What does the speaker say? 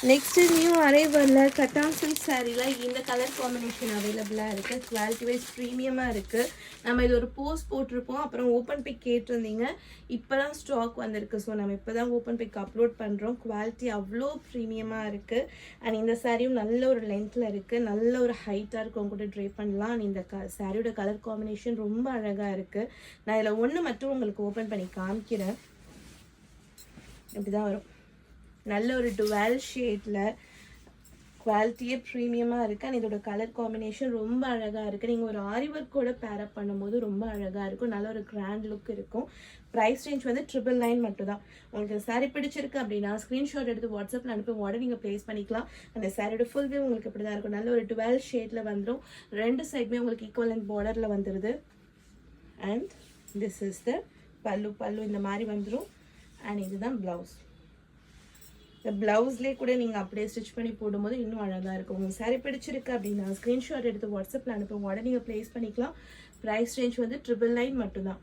Next new அரைவலில் கட்டான் silk சாரீல இந்த colour combination அவைலபிளாக இருக்குது. குவாலிட்டி வைஸ் ப்ரீமியமாக இருக்குது. நம்ம இது ஒரு போஸ்ட் போட்டிருப்போம், அப்புறம் ஓப்பன் பிக் கேட்டிருந்தீங்க. இப்போ தான் ஸ்டாக் வந்திருக்கு. ஸோ நம்ம இப்போ தான் ஓப்பன் பிக் அப்லோட் பண்ணுறோம். குவாலிட்டி அவ்வளோ ப்ரீமியமாக இருக்குது. அண்ட் இந்த சாரியும் நல்ல ஒரு லென்த்தில் இருக்குது, நல்ல ஒரு ஹைட்டாக இருக்கும் கூட ட்ரை பண்ணலாம். அண்ட் இந்த சாரியோட கலர் காம்பினேஷன் ரொம்ப அழகாக இருக்குது. நான் இதில் ஒன்று மட்டும் உங்களுக்கு ஓப்பன் பண்ணி காமிக்கிறேன். இப்படி தான் வரும். நல்ல ஒரு டுவெல் ஷேடில் குவாலிட்டியே ப்ரீமியமாக இருக்குது. அண்ட் இதோட கலர் காம்பினேஷன் ரொம்ப அழகாக இருக்குது. நீங்கள் ஒரு ஆரி ஒர்க்கோட பேரப் பண்ணும்போது ரொம்ப அழகாக இருக்கும். நல்ல ஒரு கிராண்ட் லுக் இருக்கும். ப்ரைஸ் ரேஞ்ச் வந்து 999 மட்டும் தான். உங்களுக்கு சாரீ பிடிச்சிருக்கு அப்படின்னா ஸ்க்ரீன்ஷாட் எடுத்து வாட்ஸ்அப்பில் அனுப்பி உடனே நீங்கள் ப்ளேஸ் பண்ணிக்கலாம். அந்த சாரியோட ஃபுல் வியூ உங்களுக்கு இப்படி தான் இருக்கும். நல்ல ஒரு 12 ஷேடில் வந்துடும். ரெண்டு சைடுமே உங்களுக்கு ஈக்குவல் அண்ட் பார்டரில் வந்துடுது. அண்ட் திஸ் இஸ் த பல்லு இந்த மாதிரி வந்துடும். அண்ட் இதுதான் ப்ளவுஸ். இந்த ப்ளவுஸ்லேயே கூட நீங்கள் அப்படியே ஸ்டிச் பண்ணி போடும்போது இன்னும் அழகாக இருக்கும். உங்களுக்கு சாரீ பிடிச்சிருக்கு அப்படின்னா ஸ்க்ரீன்ஷாட் எடுத்து வாட்ஸ்அப்பில் அனுப்புங்க, உடனே நீங்கள் ப்ளேஸ் பண்ணிக்கலாம். ப்ரைஸ் ரேஞ்ச் வந்து 999 மட்டும்தான்.